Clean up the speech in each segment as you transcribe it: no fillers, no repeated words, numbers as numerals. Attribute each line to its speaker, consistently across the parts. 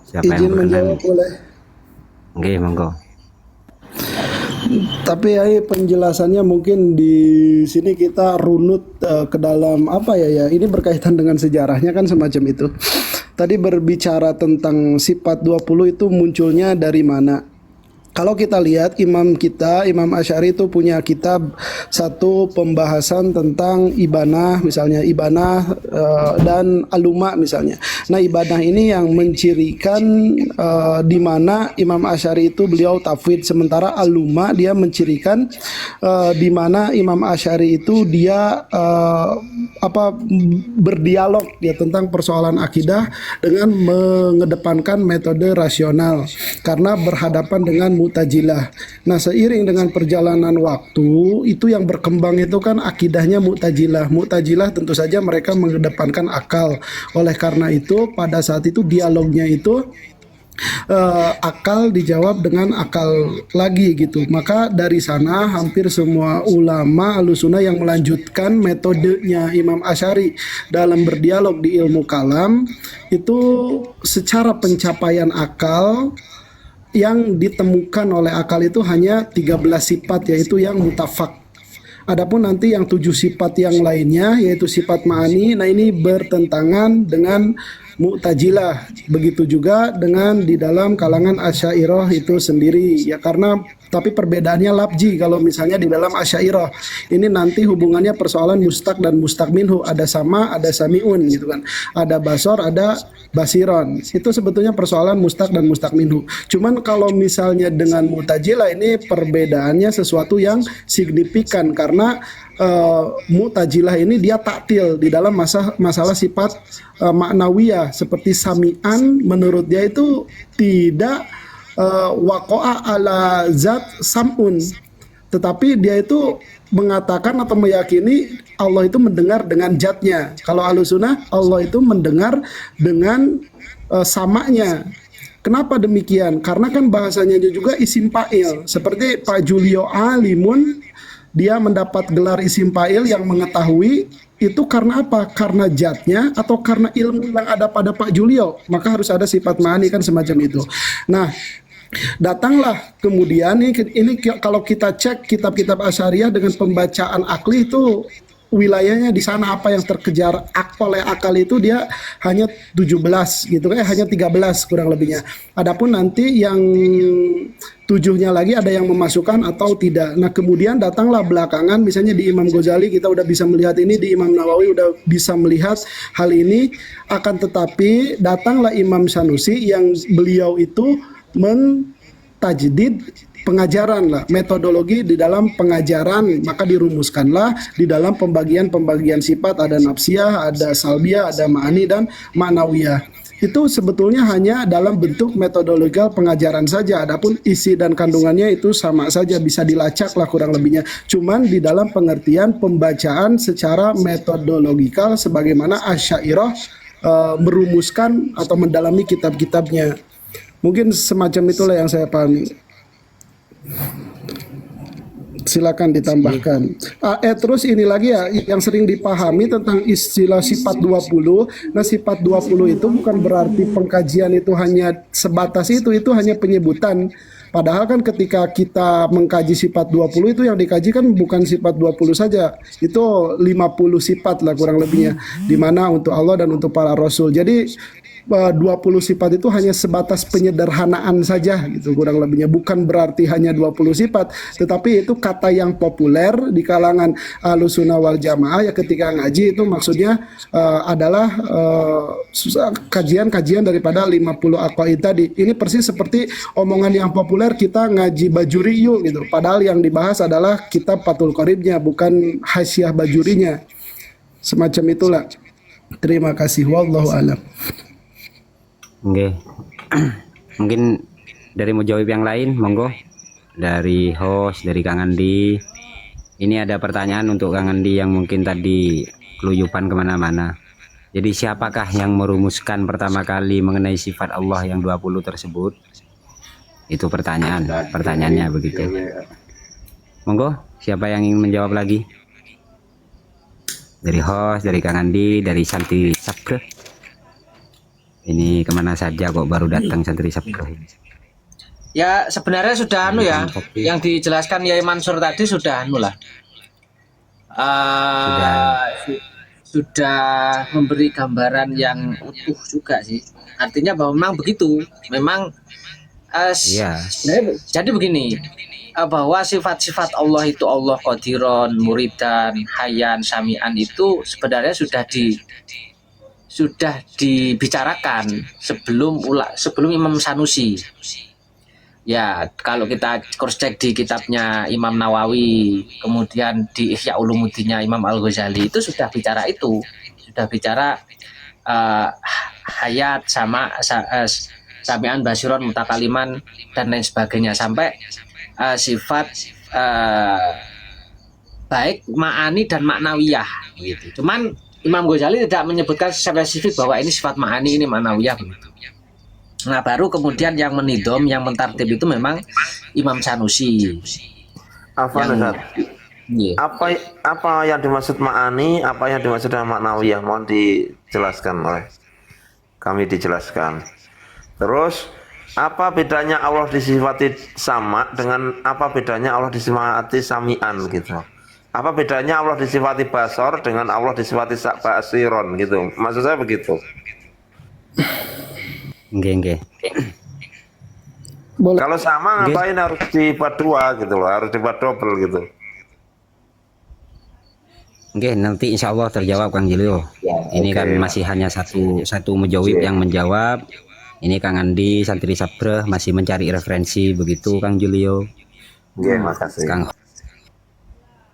Speaker 1: Siapa yang
Speaker 2: Izin
Speaker 1: berkenan?
Speaker 2: menjawab boleh.
Speaker 1: Oke, monggo.
Speaker 2: Tapi ya penjelasannya mungkin di sini kita runut ke dalam apa ya ya. Ini berkaitan dengan sejarahnya kan semacam itu. Tadi berbicara tentang sifat 20 itu munculnya dari mana? Kalau kita lihat imam kita, Imam Asy'ari itu punya kitab satu pembahasan tentang ibanah, misalnya ibanah dan aluma misalnya. Nah, ibanah ini yang mencirikan di mana Imam Asy'ari itu beliau tafwid, sementara aluma dia mencirikan di mana Imam Asy'ari itu dia apa berdialog ya tentang persoalan akidah dengan mengedepankan metode rasional karena berhadapan dengan Mu'tazilah. Nah, seiring dengan perjalanan waktu, itu yang berkembang itu kan akidahnya Mu'tazilah. Mu'tazilah tentu saja mereka mengedepankan akal. Oleh karena itu, pada saat itu dialognya itu akal dijawab dengan akal lagi gitu. Maka dari sana hampir semua ulama Ahlussunnah yang melanjutkan metodenya Imam Asy'ari dalam berdialog di ilmu kalam itu secara pencapaian akal yang ditemukan oleh akal itu hanya 13 sifat yaitu yang mutafak. Adapun nanti yang 7 sifat yang lainnya yaitu sifat ma'ani, nah ini bertentangan dengan Mu'tazilah. Begitu juga dengan di dalam kalangan Asy'ariyah itu sendiri ya karena tapi perbedaannya labji kalau misalnya di dalam Asy'ariyah ini nanti hubungannya persoalan mustaq dan mustaq minhu, ada sama ada samiun gitu kan, ada basor ada basiron, itu sebetulnya persoalan mustaq dan mustaq minhu. Cuman kalau misalnya dengan Mu'tazilah ini perbedaannya sesuatu yang signifikan karena Mu'tazilah ini dia taktil di dalam masalah sifat maknawiyah seperti sami'an, menurut dia itu tidak waqa'a ala zat sam'un, tetapi dia itu mengatakan atau meyakini Allah itu mendengar dengan zatnya. Kalau Ahlussunnah Allah itu mendengar dengan samanya. Kenapa demikian? Karena kan bahasanya juga isim fa'il. Seperti Pak Julio Alimun, dia mendapat gelar isim fa'il yang mengetahui, itu karena apa? Karena zatnya atau karena ilmu yang ada pada Pak Julio. Maka harus ada sifat ma'ani kan semacam itu. Nah, datanglah kemudian ini kalau kita cek kitab-kitab Asy'ariyah dengan pembacaan akli itu wilayahnya di sana apa yang terkejar oleh akal itu dia hanya 17 gitu hanya 13 kurang lebihnya. Adapun nanti yang 7-nya lagi ada yang memasukkan atau tidak. Nah, kemudian datanglah belakangan misalnya di Imam Ghazali kita udah bisa melihat ini, di Imam Nawawi udah bisa melihat hal ini, akan tetapi datanglah Imam Sanusi yang beliau itu mentajdid pengajaran lah, metodologi di dalam pengajaran, maka dirumuskanlah di dalam pembagian-pembagian sifat, ada nafsiyah, ada salbiyah, ada ma'ani dan ma'nawiyah. Itu sebetulnya hanya dalam bentuk metodologikal pengajaran saja, adapun isi dan kandungannya itu sama saja, bisa dilacak lah kurang lebihnya. Cuman di dalam pengertian pembacaan secara metodologikal sebagaimana Asy'ariyah merumuskan atau mendalami kitab-kitabnya. Mungkin semacam itulah yang saya pahami. Silakan ditambahkan. Terus ini lagi ya yang sering dipahami tentang istilah sifat 20. Nah, sifat 20 itu bukan berarti pengkajian itu hanya sebatas itu hanya penyebutan. Padahal kan ketika kita mengkaji sifat 20 itu yang dikaji kan bukan sifat 20 saja. Itu 50 sifat lah kurang lebihnya. Di mana untuk Allah dan untuk para rasul. Jadi 20 sifat itu hanya sebatas penyederhanaan saja gitu kurang lebihnya, bukan berarti hanya 20 sifat, tetapi itu kata yang populer di kalangan Ahlussunnah wal Jamaah ya ketika ngaji itu maksudnya adalah kajian-kajian daripada 50 aqwaid tadi. Ini persis seperti omongan yang populer kita ngaji Bajuriyu gitu, padahal yang dibahas adalah kitab Fathul Qoribnya bukan Hasyiah Bajurinya. Semacam itulah. Terima kasih, wallahu alam.
Speaker 1: Oke. Mungkin dari mujawib yang lain, monggo. Dari host, dari Kang Andi. Ini ada pertanyaan untuk Kang Andi yang mungkin tadi keluyupan kemana-mana. Jadi siapakah yang merumuskan pertama kali mengenai sifat Allah yang 20 tersebut? Itu pertanyaannya begitu. Monggo, siapa yang ingin menjawab lagi? Dari host, dari Kang Andi, dari Santi Sabra. Ini kemana saja kok baru datang santri Sabro ini?
Speaker 3: Ya sebenarnya sudah anu ya,
Speaker 1: Kopi.
Speaker 3: yang dijelaskan Yai Mansur tadi sudah anu lah. Sudah memberi gambaran yang utuh juga sih. Artinya bahwa memang begitu. Memang
Speaker 1: Iya.
Speaker 3: jadi begini, bahwa sifat-sifat Allah itu Allah Qadiron, Muridan, Hayyan, Sami'an itu sebenarnya sudah dibicarakan sebelum Imam Sanusi. Ya, kalau kita cross check di kitabnya Imam Nawawi, kemudian di Ihya Ulumuddinnya Imam Al-Ghazali itu sudah bicara itu, sudah bicara hayat sami'an basiron mutakaliman dan lain sebagainya sampai sifat baik ma'ani dan maknawiyah gitu. Cuman Imam Ghazali tidak menyebutkan spesifik bahwa ini sifat ma'ani, ini maknawiyah begitu. Nah, baru kemudian yang menidom, yang mentartib itu memang Imam Sanusi.
Speaker 4: Afwan Ustaz.
Speaker 3: Iya.
Speaker 4: Apa yang dimaksud ma'ani, apa yang dimaksud dengan maknawiyah? Mohon dijelaskan oleh kami dijelaskan. Terus apa bedanya Allah disifati sama dengan apa bedanya Allah disifati sami'an gitu? Apa bedanya Allah disifati basor dengan Allah disifati basiron gitu? Maksud saya begitu.
Speaker 1: Nggih.
Speaker 2: Boleh.
Speaker 4: Kalau sama ngapain harus dibuat dua gitu loh, harus dibuat double gitu.
Speaker 1: Nggih, nanti insya Allah terjawab Kang Julio. Ini kan masih hanya satu mujawib yang menjawab. Ini Kang Andi santri Sabreh masih mencari referensi begitu Kang Julio.
Speaker 4: Iya, makasih.
Speaker 1: Kang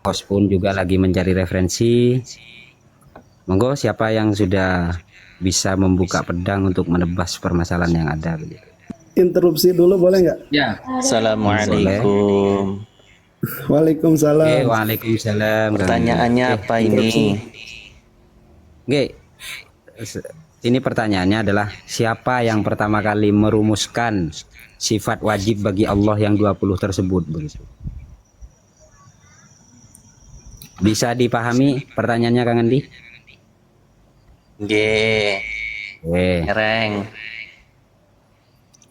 Speaker 1: host pun juga lagi mencari referensi. Monggo siapa yang sudah bisa membuka pedang untuk menebas permasalahan yang ada begitu.
Speaker 2: Interupsi dulu boleh nggak?
Speaker 3: Ya.
Speaker 5: Assalamualaikum.
Speaker 2: Waalaikumsalam.
Speaker 1: Waalaikumsalam.
Speaker 5: Pertanyaannya apa ini?
Speaker 1: Oke. Ini pertanyaannya adalah siapa yang pertama kali merumuskan sifat wajib bagi Allah yang 20 tersebut begitu. Bisa dipahami pertanyaannya Kang Andi?
Speaker 5: G. Ngereng.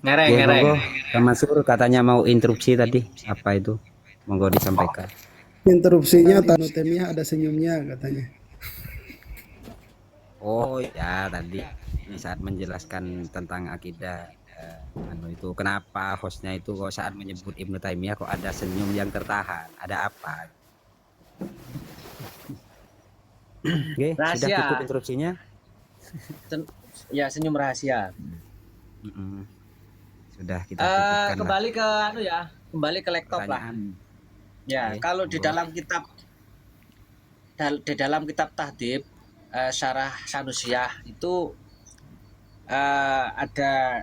Speaker 1: Monggo, Kang Mansur katanya mau interupsi tadi. Apa itu? Monggo disampaikan.
Speaker 2: Interupsinya tanutemia ada senyumnya katanya.
Speaker 1: Oh ya, tadi ini saat menjelaskan tentang akidah itu kenapa hostnya itu kok saat menyebut Ibnu Taimiyah kok ada senyum yang tertahan, ada apa? Oke, sudah
Speaker 3: Rahasia.
Speaker 1: cukup interupsinya.
Speaker 3: Ya, senyum rahasia.
Speaker 1: Sudah kita cukupkan.
Speaker 3: Kembali ke kembali ke laptop lah. Ya,
Speaker 1: Oke,
Speaker 3: kalau di dalam kitab Tahdhib Syarah Sanusiyah itu ada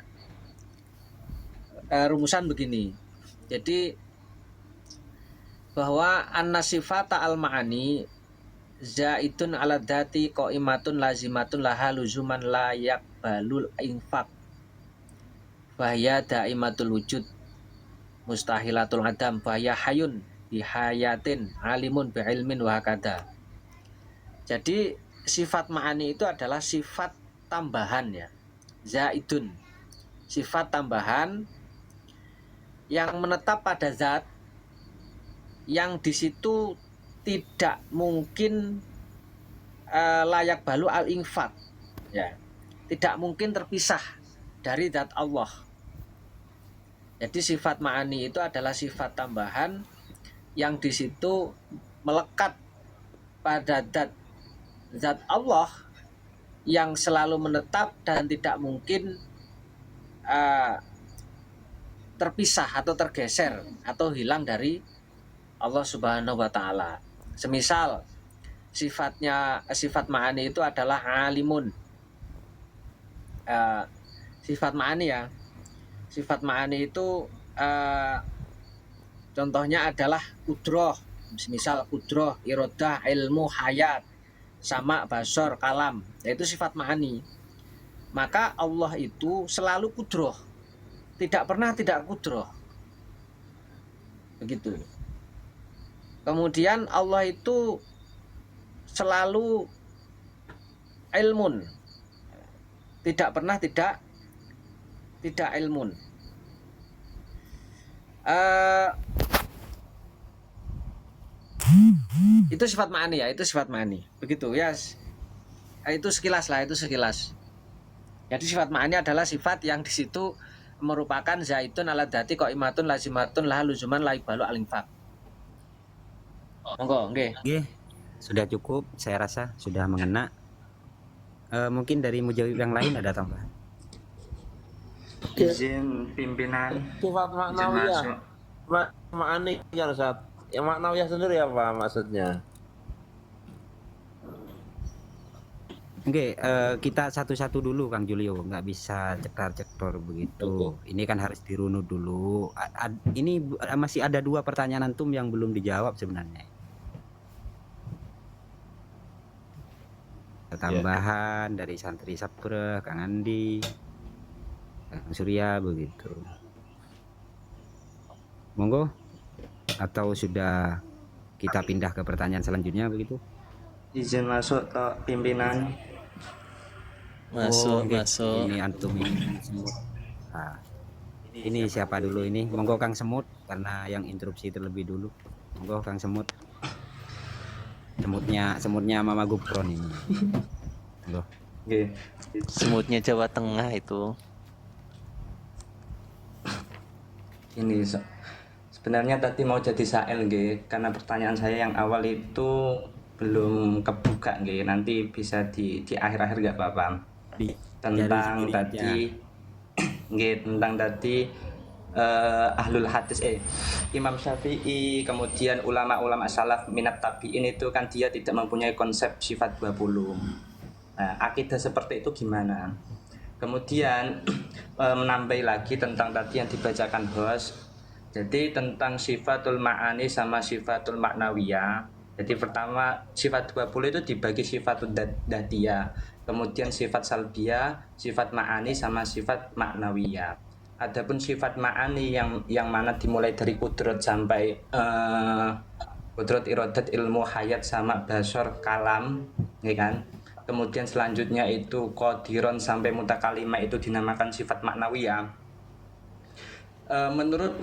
Speaker 3: rumusan begini. Jadi bahwa an-nasifata al-ma'ani zaitun ala dzati qaimatun lazimatun laha luzuman la yaqbalul infaq bahya daimatul wujud mustahilatul adam bahya hayun bihayatin alimun biilmin wa hakada. Jadi sifat ma'ani itu adalah sifat tambahan ya, zaidun, sifat tambahan yang menetap pada zat yang di situ tidak mungkin layak balu al infaq ya, tidak mungkin terpisah dari zat Allah. Jadi sifat ma'ani itu adalah sifat tambahan yang di situ melekat pada zat Allah yang selalu menetap dan tidak mungkin terpisah atau tergeser atau hilang dari Allah Subhanahu wa taala. Semisal sifat ma'ani itu adalah alimun. Sifat ma'ani ya. Sifat ma'ani itu contohnya adalah kudroh. Misal kudroh, irodah, ilmu, hayat, sama, basor, kalam. Yaitu sifat ma'ani. Maka Allah itu selalu kudroh, tidak pernah tidak kudroh. Begitu. Kemudian Allah itu selalu ilmun, tidak pernah tidak ilmun. Itu sifat ma'ani ya, itu sifat ma'ani. Begitu ya. Itu sekilas lah, itu sekilas. Jadi sifat ma'ani adalah sifat yang di situ merupakan zaitun ala dati qaimatun lazimatun lah luzuman la ibalu al-infaq. Monggo, nggih.
Speaker 1: Oke, sudah cukup, saya rasa sudah mengena. Mungkin dari mujawib yang lain ada tambahan.
Speaker 5: Izin pimpinan.
Speaker 4: Sifat maknawiyah.
Speaker 5: masuk.
Speaker 4: Ma'ani ya Ustaz. Yang maknawiyah sendiri apa maksudnya?
Speaker 1: Oke, kita satu-satu dulu Kang Julio, nggak bisa cekar-cekor begitu. Ini kan harus dirunut dulu. Ini masih ada 2 pertanyaan antum yang belum dijawab sebenarnya. Tambahan dari santri Sapreh, Kang Andi, Kang Surya begitu. Monggo, atau sudah kita pindah ke pertanyaan selanjutnya begitu?
Speaker 5: Izin masuk toh pimpinan. Masuk,
Speaker 1: oke.
Speaker 5: masuk.
Speaker 1: Ini antum ini semut. Nah, ini siapa dulu ini? Monggo Kang Semut, karena yang interupsi terlebih dulu. Monggo Kang Semut. Semutnya Mama Gupron ini. Monggo.
Speaker 5: Oke. Semutnya Jawa Tengah itu. Ini sebenarnya tadi mau jadi sael nggih, karena pertanyaan saya yang awal itu belum kebuka nggih. Nanti bisa di akhir-akhir nggak apa-apa. Tentang tadi nggih, tentang tadi ahlul hadis Imam Syafi'i, kemudian ulama-ulama salaf minat tabi'in itu kan dia tidak mempunyai konsep sifat 20. Nah, akidah seperti itu gimana? Kemudian menambah lagi tentang tadi yang dibacakan host. Jadi tentang sifatul ma'ani sama sifatul maknawiyah. Jadi pertama sifat 20 itu dibagi sifatul datiyah, kemudian sifat salbiyah, sifat ma'ani sama sifat maknawiyah. Adapun sifat ma'ani yang mana dimulai dari kudrat sampai kudrat iradat ilmu hayat sama basor kalam, ya kan? Kemudian selanjutnya itu qadiron sampai mutakalimah itu dinamakan sifat maknawiyah. Menurut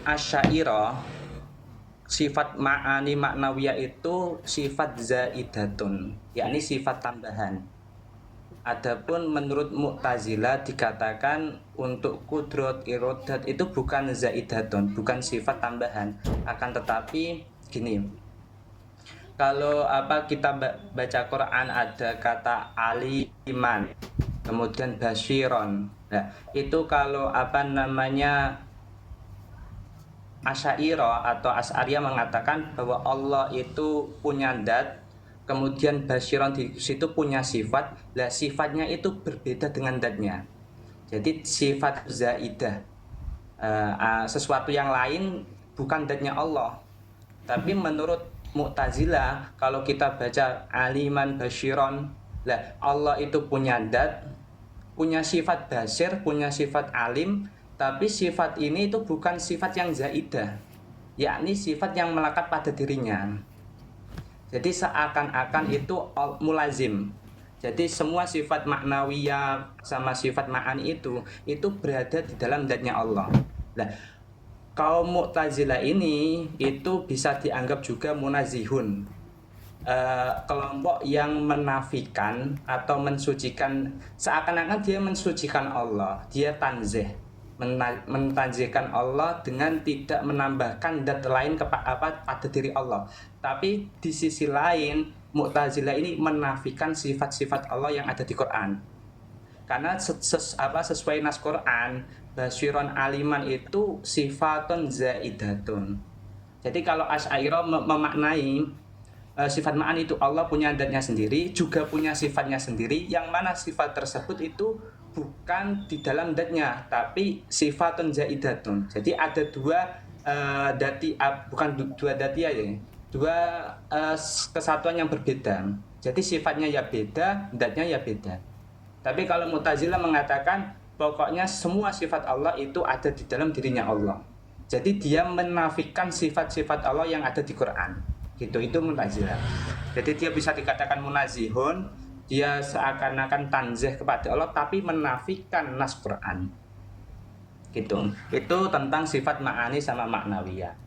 Speaker 5: Asy'ariyah, sifat ma'ani maknawiyah itu sifat zaidatun, yakni sifat tambahan. Adapun menurut Mu'tazilah dikatakan untuk kudrat iradat itu bukan zaidatun, bukan sifat tambahan. Akan tetapi gini, kalau kita baca Quran ada kata aliman, kemudian basyiron. Nah, itu kalau Asy'ariyah atau Asy'ariyah mengatakan bahwa Allah itu punya zat, kemudian basyiron di situ punya sifat. Lah sifatnya itu berbeda dengan zatnya. Jadi sifat zaidah, sesuatu yang lain bukan zatnya Allah. Tapi menurut Mu'tazilah, kalau kita baca aliman basyiron, lah Allah itu punya zat, punya sifat basir, punya sifat alim. Tapi sifat ini itu bukan sifat yang zaidah, yakni sifat yang melekat pada dirinya. Jadi seakan-akan itu mulazim. Jadi semua sifat maknawiyah sama sifat ma'ani itu berada di dalam zatnya Allah. Nah, kaum Mu'tazilah ini itu bisa dianggap juga munazihun, kelompok yang menafikan atau mensucikan, seakan-akan dia mensucikan Allah, dia tanzih, mentanzihkan Allah dengan tidak menambahkan zat lain pada diri Allah. Tapi di sisi lain Mu'tazilah ini menafikan sifat-sifat Allah yang ada di Quran. Karena sesuai nas Quran, basyiron aliman itu sifatun zaidatun. Jadi kalau Asy'ariyah memaknai sifat ma'ani itu Allah punya zatnya sendiri, juga punya sifatnya sendiri, yang mana sifat tersebut itu bukan di dalam zatnya, tapi sifatun zaidatun. Jadi ada bukan dua datia ya, dua kesatuan yang berbeda. Jadi sifatnya ya beda, zatnya ya beda. Tapi kalau Mu'tazilah mengatakan pokoknya semua sifat Allah itu ada di dalam dirinya Allah. Jadi dia menafikan sifat-sifat Allah yang ada di Quran. Gitu, itu Mu'tazilah. Jadi dia bisa dikatakan munazihun, dia seakan-akan tanzih kepada Allah tapi menafikan nas Quran. Gitu. Itu tentang sifat ma'ani sama maknawiyah.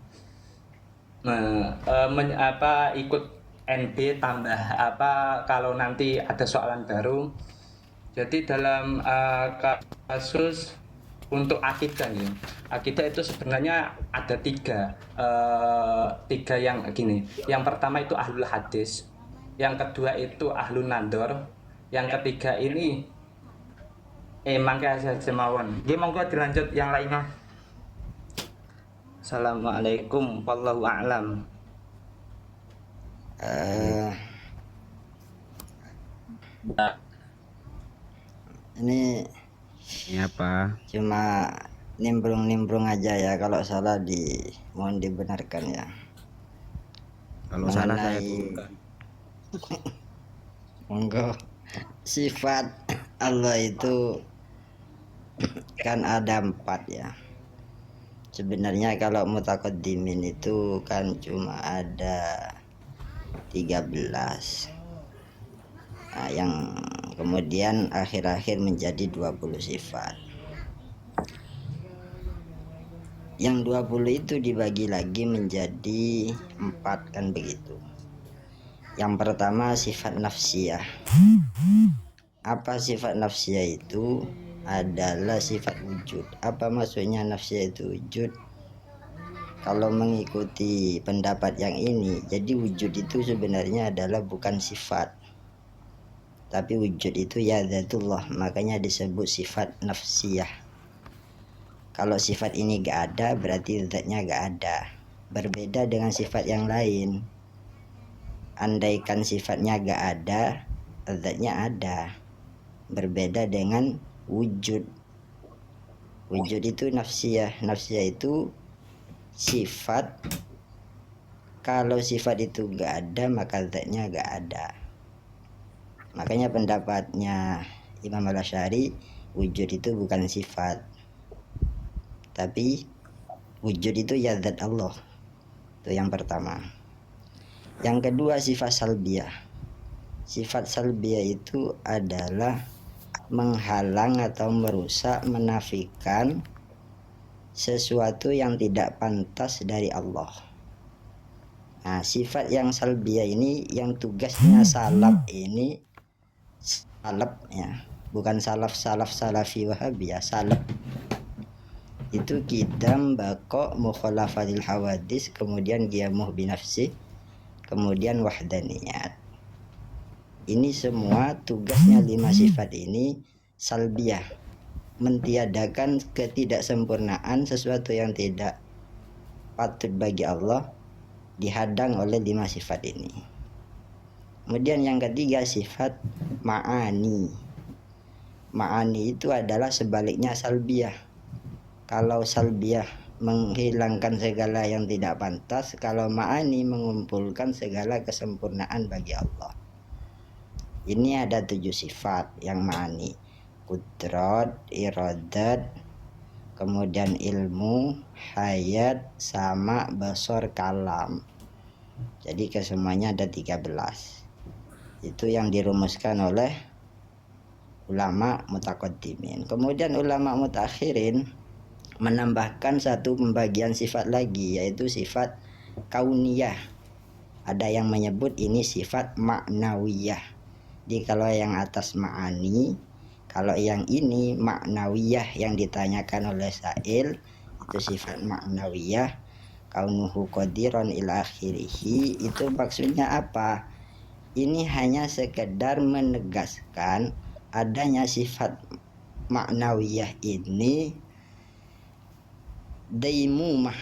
Speaker 5: Ikut NB tambah apa kalau nanti ada soalan baru. Jadi dalam kasus untuk akidah ya, akidah itu sebenarnya ada tiga yang gini. Yang pertama itu ahlul hadis, yang kedua itu ahlun nador, yang ketiga ini mangke saja mawon. Nggih monggo dilanjut yang lainnya. Assalamualaikum wallahu a'lam.
Speaker 6: Ini
Speaker 1: Ini apa?
Speaker 6: cuma nimbrung-nimbrung aja ya, kalau salah mohon dibenarkan ya.
Speaker 1: Kalau salah saya
Speaker 6: Mengenai-
Speaker 1: turunkan.
Speaker 6: Monggo. Sifat Allah itu kan ada 4 ya. Sebenarnya kalau mutaqaddimin itu kan cuma ada 13. Nah, yang kemudian akhir-akhir menjadi 20 sifat. Yang 20 itu dibagi lagi menjadi 4 kan begitu. Yang pertama sifat nafsiyah. Apa sifat nafsiyah itu? Adalah sifat wujud. Apa maksudnya nafsiyah itu wujud? Kalau mengikuti pendapat yang ini, jadi wujud itu sebenarnya adalah bukan sifat, tapi wujud itu ya dzatullah, makanya disebut sifat nafsiyah. Kalau sifat ini gak ada, berarti zatnya gak ada. Berbeda dengan sifat yang lain. Andaikan sifatnya gak ada, zatnya ada. Berbeda dengan wujud. Wujud itu nafsiyah. Nafsiyah itu sifat. Kalau sifat itu gak ada, maka zatnya gak ada. Makanya pendapatnya Imam Al-Asy'ari, wujud itu bukan sifat, tapi wujud itu ya zat Allah. Itu yang pertama. Yang kedua sifat salbiyah. Sifat salbiyah itu adalah menghalang atau merusak, menafikan sesuatu yang tidak pantas dari Allah. Nah, sifat yang salbiyah ini, yang tugasnya salaf ini, salaf ya, bukan salafi wahabi ya, salaf itu kidam, bako, mukhalafatil hawadis, kemudian qiyamuh binafsi, kemudian wahdaniyat. Ini semua tugasnya 5 sifat ini salbiyah, mentiadakan ketidaksempurnaan sesuatu yang tidak patut bagi Allah, dihadang oleh 5 sifat ini. Kemudian yang ketiga sifat ma'ani. Ma'ani itu adalah sebaliknya salbiyah. Kalau salbiyah menghilangkan segala yang tidak pantas, kalau ma'ani mengumpulkan segala kesempurnaan bagi Allah. Ini ada 7 sifat yang ma'ani. Qudrat, iradat, kemudian ilmu, hayat, sama, basar, kalam. Jadi kesemuanya ada 13. Itu yang dirumuskan oleh ulama mutaqaddimin. Kemudian ulama mutakhirin menambahkan satu pembagian sifat lagi, yaitu sifat kauniyah. Ada yang menyebut ini sifat maknawiyah. Jadi kalau yang atas ma'ani, kalau yang ini maknawiyah yang ditanyakan oleh Sa'il, itu sifat maknawiyah. Kaunuhu qadiran ila akhirih, itu maksudnya apa? Ini hanya sekedar menegaskan adanya sifat maknawiyah ini daimumah,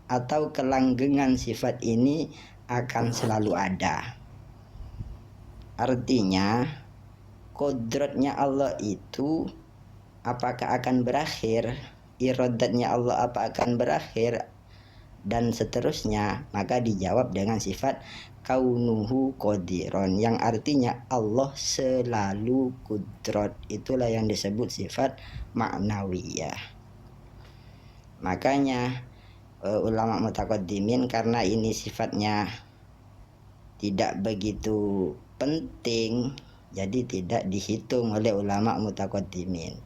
Speaker 6: atau kelanggengan sifat ini akan selalu ada. Artinya kodratnya Allah itu apakah akan berakhir, iradatnya Allah apa akan berakhir, dan seterusnya. Maka dijawab dengan sifat kaunuhu qadiron, yang artinya Allah selalu kudrat. Itulah yang disebut sifat maknawiyah. Makanya ulama mutaqaddimin, karena ini sifatnya tidak begitu penting, jadi tidak dihitung oleh ulama mutaqaddimin.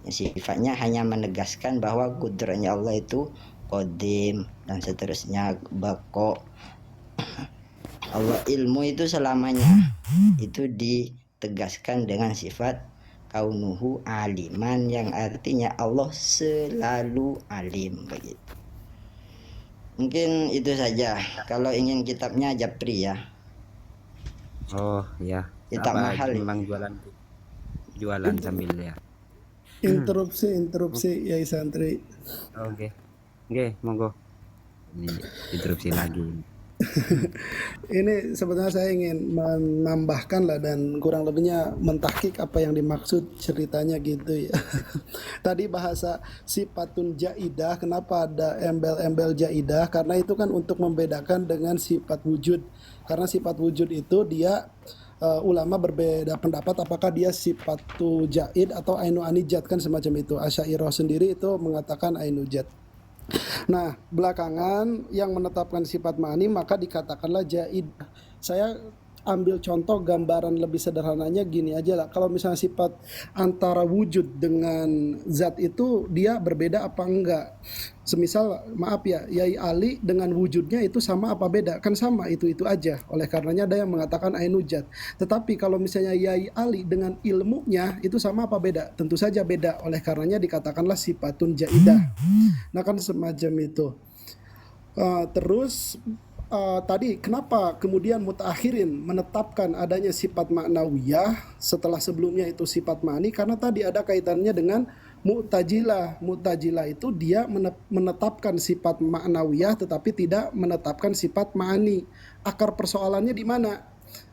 Speaker 6: Sifatnya hanya menegaskan bahwa kudratnya Allah itu qadim dan seterusnya, bako. Allah ilmu itu selamanya, itu ditegaskan dengan sifat kaunuhu aliman, yang artinya Allah selalu alim, begitu. Mungkin itu saja. Kalau ingin kitabnya japri ya,
Speaker 1: Oh ya.
Speaker 6: kitab
Speaker 1: Apa
Speaker 6: mahal.
Speaker 1: memang jualan sambil ya.
Speaker 2: Interupsi Yai Santri.
Speaker 1: Oke. Oke, monggo. Ini interupsi lagi.
Speaker 2: Ini sebetulnya saya ingin menambahkan lah dan kurang lebihnya mentahkik apa yang dimaksud ceritanya gitu ya. Tadi bahasa sifatun jaidah, kenapa ada embel-embel jaidah? Karena itu kan untuk membedakan dengan sifat wujud. Karena sifat wujud itu dia ulama berbeda pendapat apakah dia sifatu jaid atau ainu anijat, kan semacam itu. Asy'ariyah sendiri itu mengatakan ainu jad. Nah, belakangan yang menetapkan sifat ma'ani maka dikatakanlah jaid. Saya ambil contoh gambaran lebih sederhananya gini aja lah. Kalau misalnya sifat antara wujud dengan zat itu dia berbeda apa enggak? Semisal maaf ya, Yai Ali dengan wujudnya itu sama apa beda? Kan sama, itu aja. Oleh karenanya ada yang mengatakan ainu jad. Tetapi kalau misalnya Yai Ali dengan ilmunya itu sama apa beda? Tentu saja beda. Oleh karenanya dikatakanlah sifatun jaidah. Nah kan semacam itu. Terus tadi kenapa kemudian mutaakhirin menetapkan adanya sifat ma'nawiyah setelah sebelumnya itu sifat ma'ani? Karena tadi ada kaitannya dengan Mu'tazilah. Mu'tazilah itu dia menetapkan sifat ma'nawiyah tetapi tidak menetapkan sifat ma'ani. Akar persoalannya di mana?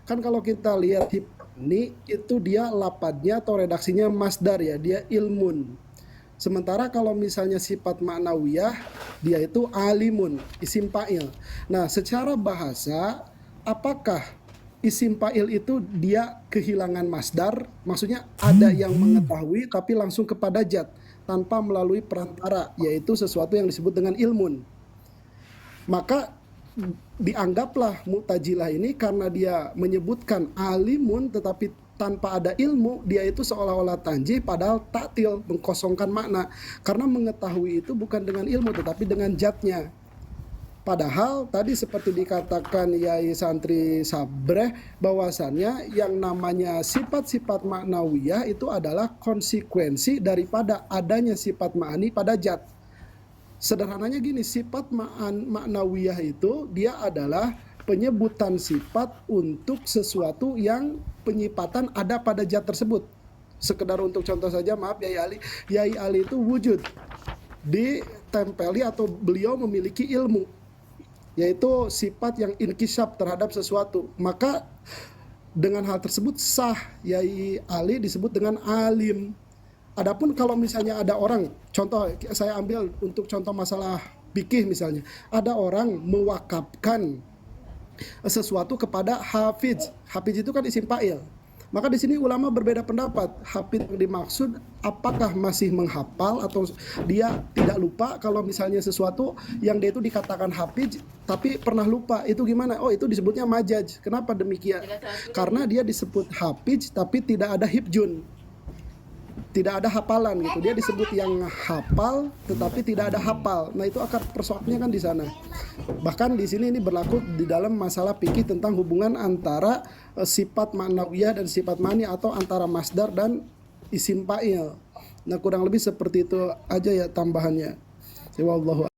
Speaker 2: Kan kalau kita lihat ini itu dia lapadnya atau redaksinya masdar ya, dia ilmun. Sementara kalau misalnya sifat ma'nawiyah dia itu alimun, isim fa'il. Nah, secara bahasa apakah isim fa'il itu dia kehilangan masdar? Maksudnya ada yang mengetahui tapi langsung kepada zat tanpa melalui perantara, yaitu sesuatu yang disebut dengan ilmun. Maka dianggaplah Mu'tazilah ini karena dia menyebutkan alimun tetapi tanpa ada ilmu, dia itu seolah-olah tanjih padahal taktil, mengkosongkan makna. Karena mengetahui itu bukan dengan ilmu tetapi dengan zatnya. Padahal tadi seperti dikatakan Yai Santri Sabreh bahwasannya yang namanya sifat-sifat maknawiyah itu adalah konsekuensi daripada adanya sifat ma'ani pada zat. Sederhananya gini, sifat maknawiyah itu dia adalah penyebutan sifat untuk sesuatu yang penyipatan ada pada zat tersebut. Sekedar untuk contoh saja, maaf Yai Ali itu wujud ditempeli atau beliau memiliki ilmu, yaitu sifat yang inkisyaf terhadap sesuatu. Maka dengan hal tersebut sah Yai Ali disebut dengan alim. Adapun kalau misalnya ada orang, contoh saya ambil untuk contoh masalah fikih misalnya, ada orang mewakafkan sesuatu kepada hafiz. Hafiz itu kan isim fa'il. Maka di sini ulama berbeda pendapat. Hafiz yang dimaksud apakah masih menghafal atau dia tidak lupa? Kalau misalnya sesuatu yang dia itu dikatakan hafiz tapi pernah lupa, itu gimana? Oh, itu disebutnya majaz. Kenapa demikian? Karena dia disebut hafiz tapi tidak ada hifjun. Tidak ada hafalan gitu. Dia disebut yang hafal tetapi tidak ada hafal. Nah, itu akar persoalannya kan di sana. Bahkan di sini ini berlaku di dalam masalah fikih tentang hubungan antara sifat ma'nawiyah dan sifat ma'ani atau antara masdar dan isim fa'il. Nah, kurang lebih seperti itu aja ya tambahannya. Wallahu